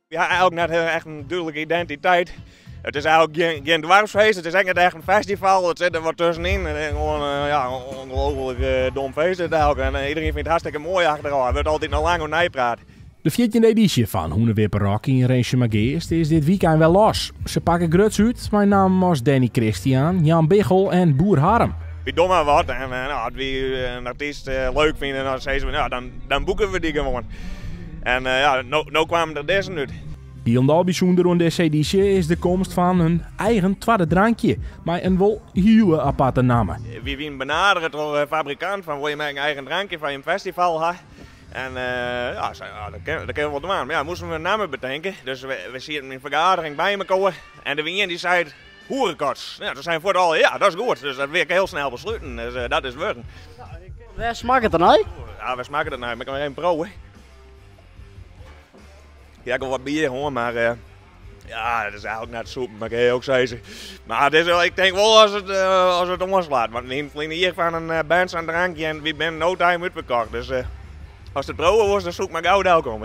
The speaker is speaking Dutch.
Ja, eigenlijk net echt een duidelijke identiteit. Het is eigenlijk geen dwarsfeest, het is echt echt een festival. Het zit er wat tussenin. Het is gewoon ja, een ongelooflijk dom feest. En iedereen vindt het hartstikke mooi achteraf. Er wordt altijd nog lang over nijpraat. De 14e editie van Hoenewipper Rock in Rensje-Mageest is dit weekend wel los. Ze pakken gruts uit, mijn naam was Danny Christian, Jan Biggel en Boer Harm. Wie doet maar wat en als we een artiest leuk vinden, dan zeggen ze, ja, dan boeken we die gewoon. En ja, nou kwamen er deze uit. Heel bijzonder aan deze editie is de komst van een eigen tweede drankje, maar een wel heel aparte naam. We werden benaderd door een fabrikant van wil je met een eigen drankje van je festival hebben. En ja, dat kunnen we wel doen. Maar ja, moesten we een naam bedenken. Dus we zitten in een vergadering bij elkaar. En de ene die zei hoerenkots. Ja, toen zijn we voor al, ja, dat is goed. Dus dat werd heel snel besluiten. Dus dat is werken. Waar smaakt het dan uit? Ja, we smaken het nou. Ik kan er even proeven. Ja, ik wil wat bier hoor, maar ja, dat is eigenlijk net soep, maar ik ook zeggen. Maar het is wel, ik denk wel als het omslaat. Want we hebben hier van een band aan drankje en we zijn no time uitverkocht. Dus als het brouwen was, dan zoek ik maar gauw welkom.